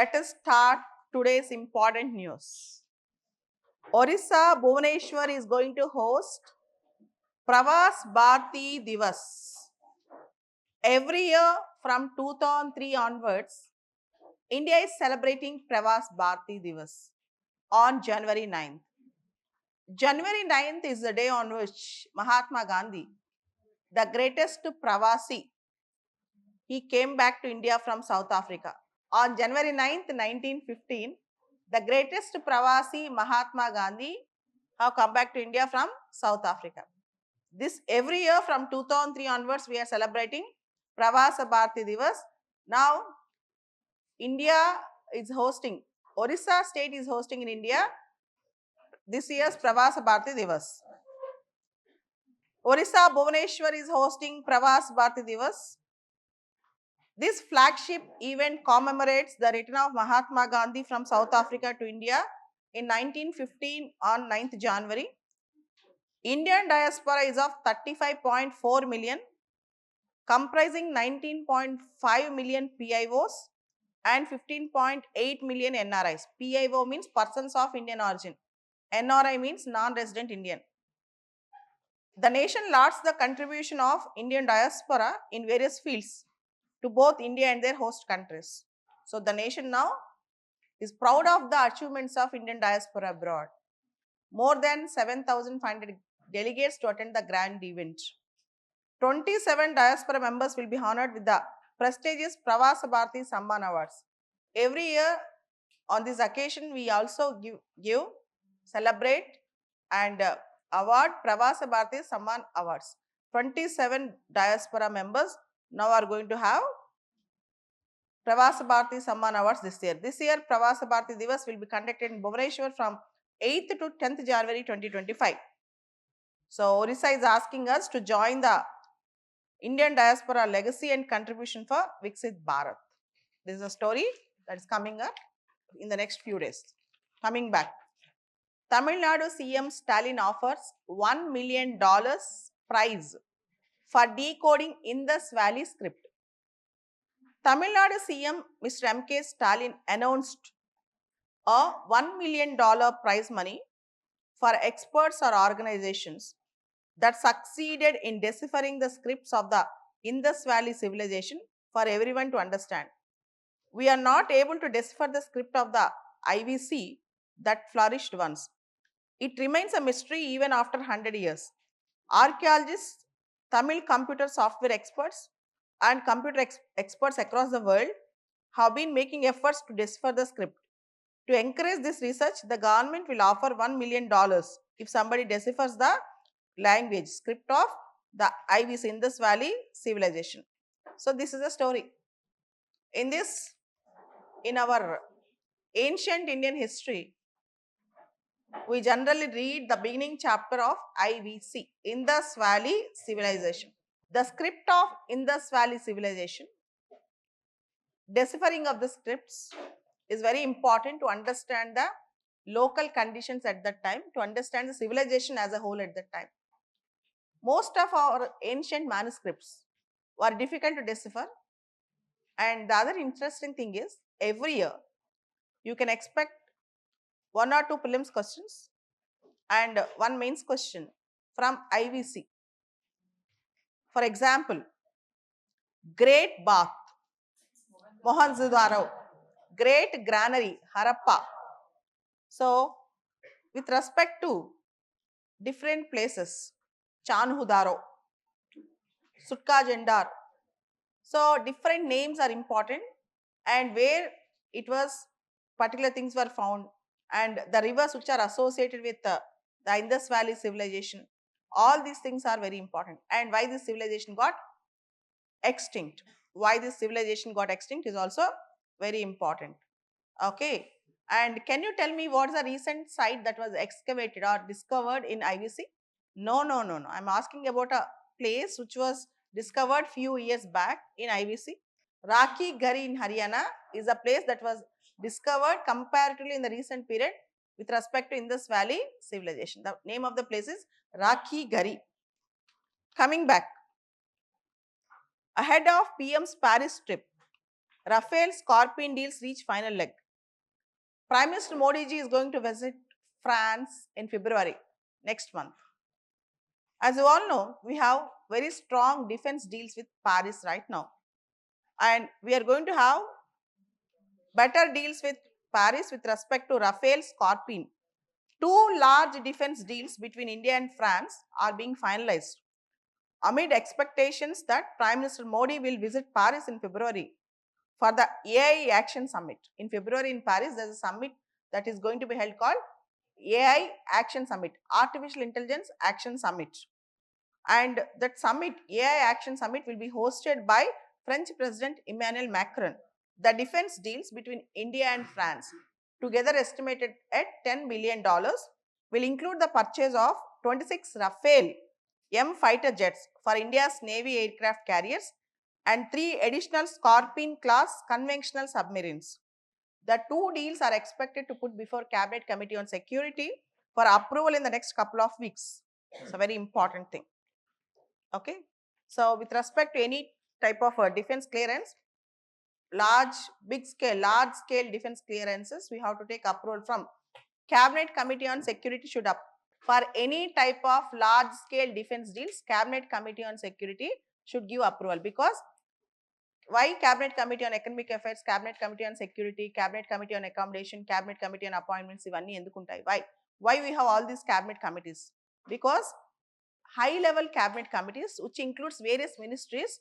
Let us start today's important news. Orissa Bhubaneswar is going to host Pravas Bharati Divas. Every year from 2003 onwards, India is celebrating Pravas Bharati Divas on January 9th. January 9th is the day on which Mahatma Gandhi, the greatest Pravasi, he came back to India from South Africa. On January 9th, 1915, the greatest Pravasi Mahatma Gandhi have come back to India from South Africa. This every year from 2003 onwards, we are celebrating Pravasa Bharati Divas. Now, India is hosting, Orissa state is hosting in India this year's Pravasa Bharati Divas. Orissa Bhubaneswar is hosting Pravas Bharati Divas. This flagship event commemorates the return of Mahatma Gandhi from South Africa to India in 1915 on 9th January. Indian diaspora is of 35.4 million, comprising 19.5 million PIOs and 15.8 million NRIs. PIO means persons of Indian origin. NRI means non-resident Indian. The nation lauds the contribution of Indian diaspora in various fields to both India and their host countries. So the nation now is proud of the achievements of Indian diaspora abroad. More than 7,500 delegates to attend the grand event. 27 diaspora members will be honored with the prestigious Pravasa Bharati Samman Awards. Every year on this occasion, we also give celebrate, and award Pravasa Bharati Samman Awards. 27 diaspora members now are going to have Pravasa Bharati Samman Awards this year. This year, Pravasa Bharati Divas will be conducted in Bhubaneswar from 8th to 10th January 2025. So, Orissa is asking us to join the Indian diaspora legacy and contribution for Viksit Bharat. This is a story that is coming up in the next few days. Coming back. Tamil Nadu CM Stalin offers $1 million prize for decoding Indus Valley script. Tamil Nadu CM Mr. M.K. Stalin announced a $1 million prize money for experts or organizations that succeeded in deciphering the scripts of the Indus Valley civilization for everyone to understand. We are not able to decipher the script of the IVC that flourished once. It remains a mystery even after 100 years. Archaeologists, Tamil computer software experts, and computer experts across the world have been making efforts to decipher the script. To encourage this research, the government will offer $1 million if somebody deciphers the language script of the IVC Indus Valley civilization. So this is a story. In our ancient Indian history, we generally read the beginning chapter of IVC, Indus Valley Civilization. The script of Indus Valley Civilization, deciphering of the scripts is very important to understand the local conditions at that time, to understand the civilization as a whole at that time. Most of our ancient manuscripts were difficult to decipher, and the other interesting thing is every year you can expect 1 or 2 prelims questions and 1 mains question from IVC. For example, Great Bath, Mohenjo-daro, Great Granary, Harappa. So, with respect to different places, Chanhudaro, Sutka Jendar. So, different names are important, and where it was particular things were found, and the rivers which are associated with the Indus Valley civilization. All these things are very important, and why this civilization got extinct. Why this civilization got extinct is also very important. Okay. And can you tell me what is the recent site that was excavated or discovered in IVC? No. I'm asking about a place which was discovered few years back in IVC. Rakhi Ghari in Haryana is a place that was discovered comparatively in the recent period with respect to Indus Valley civilization. The name of the place is Rakhi Ghari. Coming back. Ahead of PM's Paris trip, Rafale Scorpion deals reach final leg. Prime Minister Modi ji is going to visit France in February next month. As you all know, we have very strong defense deals with Paris right now. And we are going to have better deals with Paris with respect to Rafale Scorpion. Two large defense deals between India and France are being finalized amid expectations that Prime Minister Modi will visit Paris in February for the AI Action Summit. In February in Paris, there is a summit that is going to be held called AI Action Summit, Artificial Intelligence Action Summit. And that summit, AI Action Summit, will be hosted by French President Emmanuel Macron. The defense deals between India and France, together estimated at $10 billion, will include the purchase of 26 Rafale M fighter jets for India's Navy aircraft carriers and 3 additional Scorpion class conventional submarines. The two deals are expected to put before Cabinet Committee on Security for approval in the next couple of weeks. It's a very important thing. Okay. So with respect to any type of defense clearance, large scale defense clearances, we have to take approval from Cabinet Committee on Security should up. For any type of large scale defense deals, Cabinet Committee on Security should give approval. Because why Cabinet Committee on Economic Affairs, Cabinet Committee on Security, Cabinet Committee on Accommodation, Cabinet Committee on Appointments, ఇవన్నీ ఎందుకుంటాయి? Why we have all these cabinet committees? Because high level cabinet committees, which includes various ministries,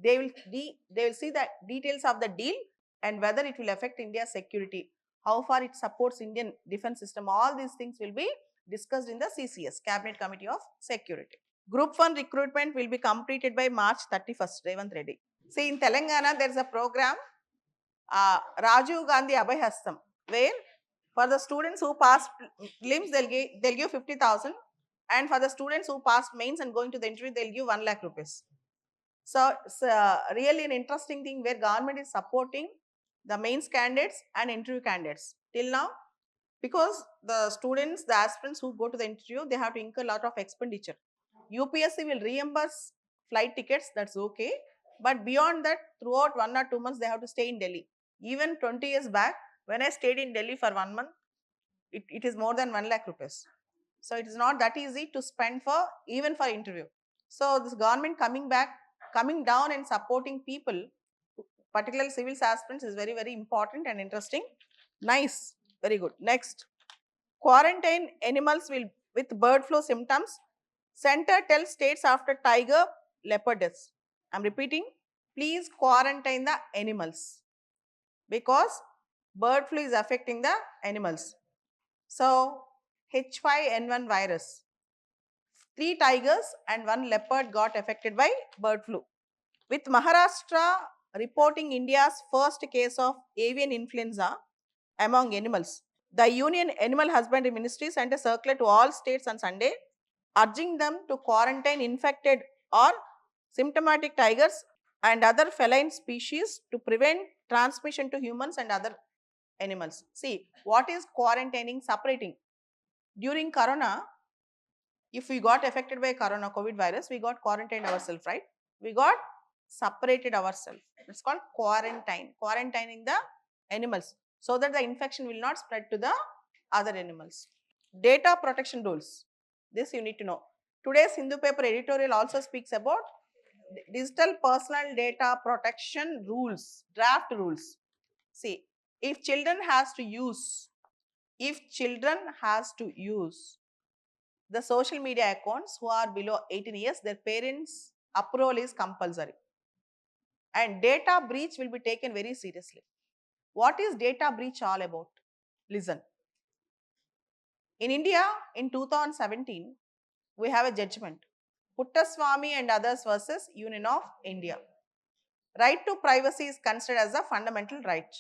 they will see the details of the deal and whether it will affect India's security, how far it supports Indian defense system. All these things will be discussed in the CCS, Cabinet Committee of Security. Group 1 recruitment will be completed by March 31st, Revanth Reddy. See, in Telangana, there is a program, Rajiv Gandhi Abhay Hastam, where for the students who passed limbs, they'll give 50,000, and for the students who passed mains and going to the interview, they'll give 1 lakh rupees. So it's really an interesting thing where government is supporting the mains candidates and interview candidates till now, because the students, the aspirants who go to the interview, they have to incur a lot of expenditure. UPSC will reimburse flight tickets, that's okay. But beyond that, throughout 1 or 2 months, they have to stay in Delhi. Even 20 years back, when I stayed in Delhi for 1 month, it is more than 1 lakh rupees. So it is not that easy to spend for even for interview. So this government coming down and supporting people, particularly civil aspirants, is very, very important and interesting. Nice, very good. Next, quarantine animals with bird flu symptoms. Center tells states after tiger, leopard deaths. I'm repeating, please quarantine the animals because bird flu is affecting the animals. So H5N1 virus, 3 tigers and 1 leopard got affected by bird flu. With Maharashtra reporting India's first case of avian influenza among animals, the Union Animal Husbandry Ministry sent a circular to all states on Sunday urging them to quarantine infected or symptomatic tigers and other feline species to prevent transmission to humans and other animals. See, what is quarantining? Separating. During Corona, if we got affected by Corona COVID virus, we got quarantined ourselves, right? We got separated ourselves. It's called quarantine. Quarantining the animals so that the infection will not spread to the other animals. Data protection rules. This you need to know. Today's Hindu paper editorial also speaks about digital personal data protection rules, draft rules. See, if children has to use the social media accounts who are below 18 years, their parents' approval is compulsory. And data breach will be taken very seriously. What is data breach all about? Listen. In India, in 2017, we have a judgment. Puttaswamy and others versus Union of India. Right to privacy is considered as a fundamental right.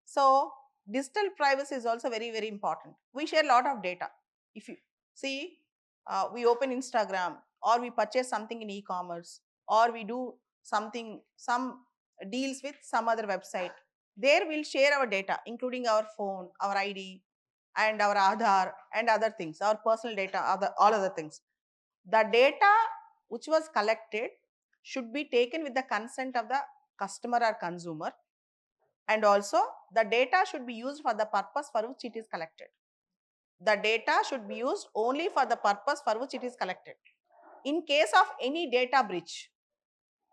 So, digital privacy is also very, very important. We share a lot of data. If you see, we open Instagram or we purchase something in e-commerce or we do some deals with some other website. There we'll share our data, including our phone, our ID, and our Aadhaar and other things, our personal data, all other things. The data which was collected should be taken with the consent of the customer or consumer, and also the data should be used for the purpose for which it is collected. The data should be used only for the purpose for which it is collected. In case of any data breach,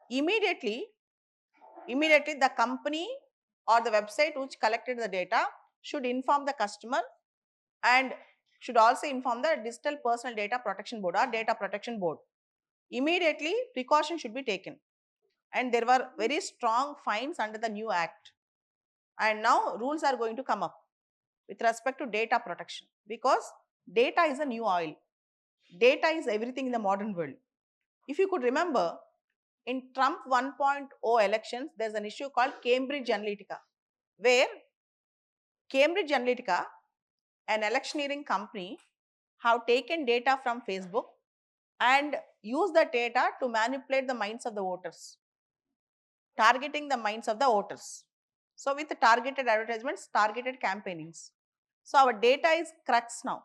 immediately the company or the website which collected the data should inform the customer and should also inform the Digital Personal Data Protection Board or Data Protection Board. Immediately precaution should be taken, and there were very strong fines under the new act, and now rules are going to come up with respect to data protection, because data is a new oil. Data is everything in the modern world. If you could remember, in Trump 1.0 elections, there's an issue called Cambridge Analytica, where Cambridge Analytica, an electioneering company, have taken data from Facebook and use the data to manipulate the minds of the voters, targeting the minds of the voters. So with the targeted advertisements, targeted campaignings. So our data is crux now.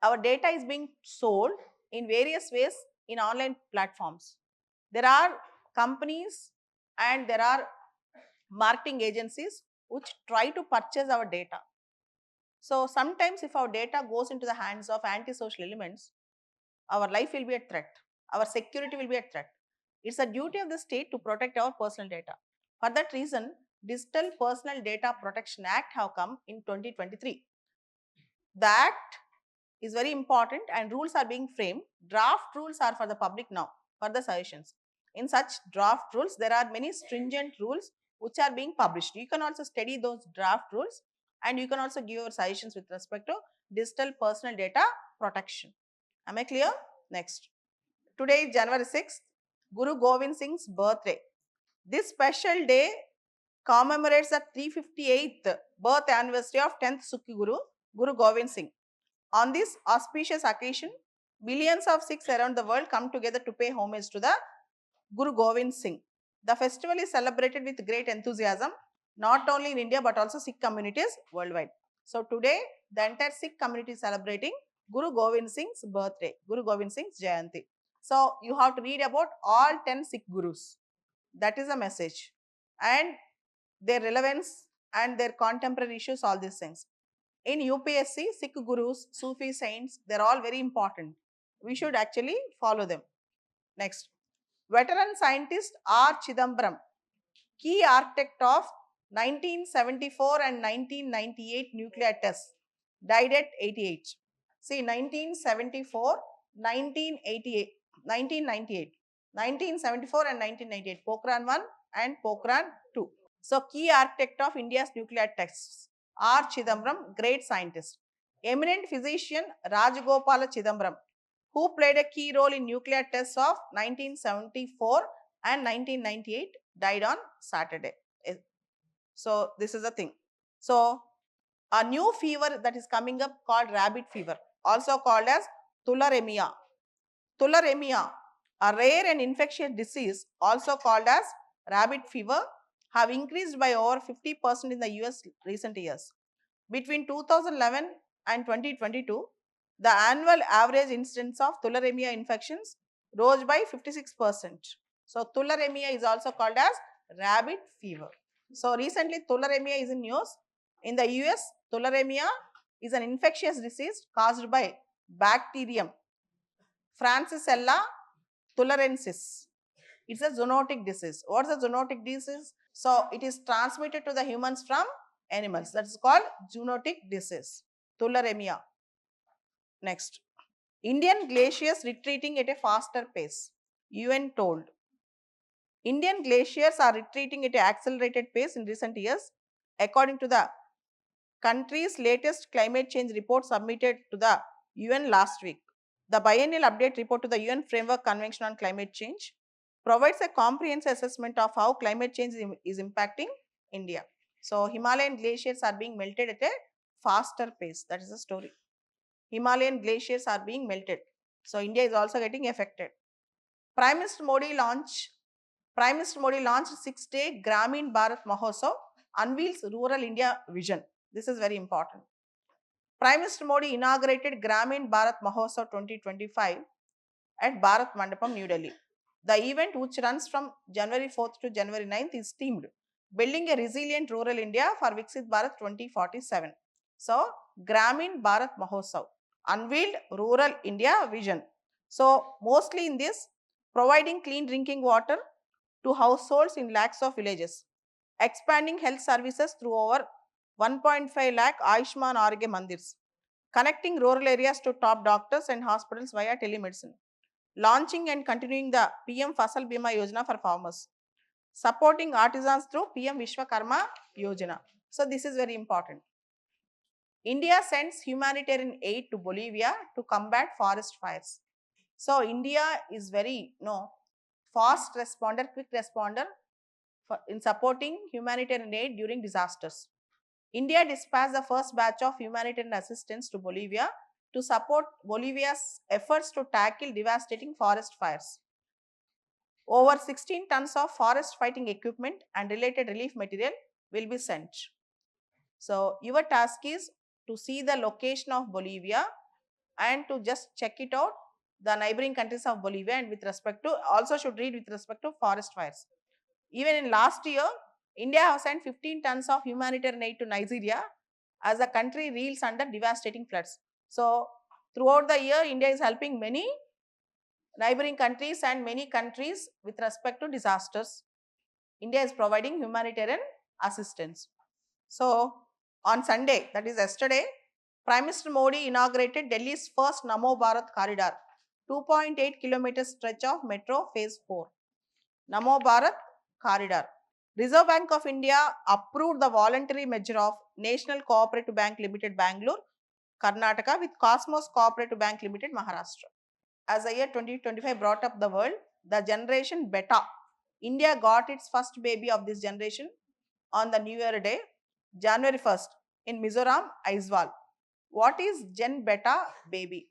Our data is being sold in various ways in online platforms. There are companies and there are marketing agencies which try to purchase our data. So sometimes if our data goes into the hands of antisocial elements, our life will be at threat. Our security will be at threat. It's a duty of the state to protect our personal data. For that reason, Digital Personal Data Protection Act have come in 2023. The act is very important and rules are being framed. Draft rules are for the public now for the suggestions. In such draft rules, there are many stringent rules which are being published. You can also study those draft rules and you can also give your suggestions with respect to digital personal data protection. Am I clear? Next. Today is January 6th, Guru Govind Singh's birthday. This special day commemorates the 358th birth anniversary of 10th Sikh Guru, Guru Govind Singh. On this auspicious occasion, millions of Sikhs around the world come together to pay homage to the Guru Govind Singh. The festival is celebrated with great enthusiasm, not only in India but also Sikh communities worldwide. So today, the entire Sikh community is celebrating Guru Govind Singh's birthday, Guru Govind Singh's Jayanti. So you have to read about all 10 Sikh Gurus. That is a message. And their relevance and their contemporary issues, all these things. In UPSC, Sikh Gurus, Sufi saints, they're all very important. We should actually follow them. Next. Veteran scientist R. Chidambaram, key architect of 1974 and 1998 nuclear tests, died at 88. See, 1974, 1988, 1998. 1974 and 1998, Pokhran 1 and Pokhran 2. So, key architect of India's nuclear tests, R. Chidambaram, great scientist. Eminent physician Rajagopala Chidambaram, who played a key role in nuclear tests of 1974 and 1998, died on Saturday. So, this is the thing. So, a new fever that is coming up called rabbit fever, also called as tularemia. Tularemia, a rare and infectious disease, also called as rabbit fever, have increased by over 50% in the US recent years. Between 2011 and 2022, the annual average incidence of tularemia infections rose by 56%. So, tularemia is also called as rabbit fever. So, recently tularemia is in news. In the US, tularemia is an infectious disease caused by bacterium Francisella tularensis. It's a zoonotic disease. What's a zoonotic disease? So, it is transmitted to the humans from animals. That is called zoonotic disease, tularemia. Next. Indian glaciers retreating at a faster pace. UN told. Indian glaciers are retreating at an accelerated pace in recent years, according to the country's latest climate change report submitted to the UN last week. The biennial update report to the UN Framework Convention on Climate Change provides a comprehensive assessment of how climate change is impacting India. So, Himalayan glaciers are being melted at a faster pace. That is the story. Himalayan glaciers are being melted. So, India is also getting affected. Prime Minister Modi launched 6-day Gramin Bharat Mahotsav, unveils rural India vision. This is very important. Prime Minister Modi inaugurated Gramin Bharat Mahotsav 2025 at Bharat Mandapam, New Delhi. The event, which runs from January 4th to January 9th, is themed Building a Resilient Rural India for Viksit Bharat 2047. So, Gramin Bharat Mahotsav unveiled Rural India vision. So, mostly in this, providing clean drinking water to households in lakhs of villages, expanding health services through over 1.5 lakh Ayushman Arogya Mandirs, connecting rural areas to top doctors and hospitals via telemedicine, launching and continuing the PM Fasal Bima Yojana for farmers, supporting artisans through PM Vishwakarma Yojana. So this is very important. India sends humanitarian aid to Bolivia to combat forest fires. So India is very fast responder, quick responder in supporting humanitarian aid during disasters. India dispatched the first batch of humanitarian assistance to Bolivia to support Bolivia's efforts to tackle devastating forest fires. Over 16 tons of forest fighting equipment and related relief material will be sent. So, your task is to see the location of Bolivia and to just check it out, the neighboring countries of Bolivia, and with respect to, also should read with respect to forest fires. Even in last year, India has sent 15 tons of humanitarian aid to Nigeria as the country reels under devastating floods. So, throughout the year, India is helping many neighboring countries and many countries with respect to disasters. India is providing humanitarian assistance. So, on Sunday, that is yesterday, Prime Minister Modi inaugurated Delhi's first Namo Bharat corridor, 2.8 kilometer stretch of metro phase 4. Namo Bharat corridor. Reserve Bank of India approved the voluntary merger of National Cooperative Bank Limited Bangalore, Karnataka with Cosmos Cooperative Bank Limited Maharashtra. As the year 2025 brought up the world, the generation Beta. India got its first baby of this generation on the New Year Day, January 1st, in Mizoram, Aizawl. What is Gen Beta baby?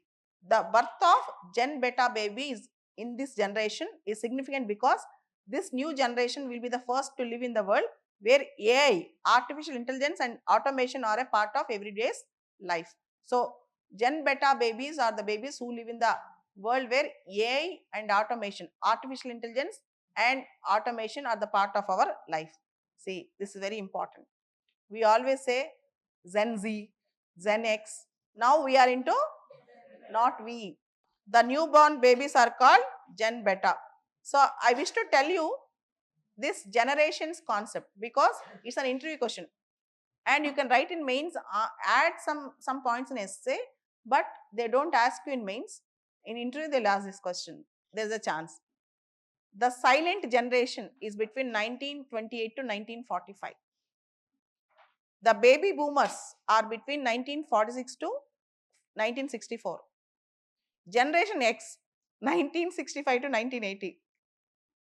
The birth of Gen Beta babies in this generation is significant because this new generation will be the first to live in the world where AI, artificial intelligence and automation are a part of everyday's life. So, Gen Beta babies are the babies who live in the world where AI and automation, artificial intelligence and automation are the part of our life. See, this is very important. We always say Gen Z, Gen X. Now we are into not we. The newborn babies are called Gen Beta. So I wish to tell you this generations concept because it's an interview question and you can write in mains, add some points in essay, but they don't ask you in mains. In interview they'll ask this question. There's a chance. The silent generation is between 1928 to 1945. The baby boomers are between 1946 to 1964. Generation X, 1965 to 1980.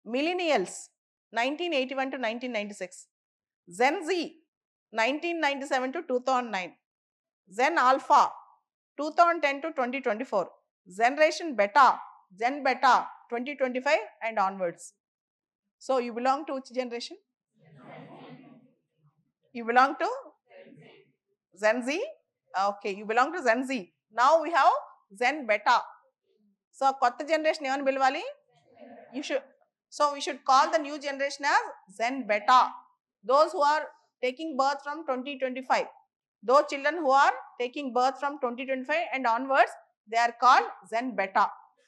Millennials, 1981 to 1996. Gen Z, 1997 to 2009. Gen Alpha, 2010 to 2024. Generation Beta, Gen Beta, 2025 and onwards. So, you belong to which generation? You belong to Gen Z? Okay, you belong to Gen Z. Now we have Gen Beta. So, కొత్త generation ఏమని పిలవాలి? You should. So, we should call the new generation as Gen Beta. Those who are taking birth from 2025. Those children who are taking birth from 2025 and onwards, they are called Gen Beta.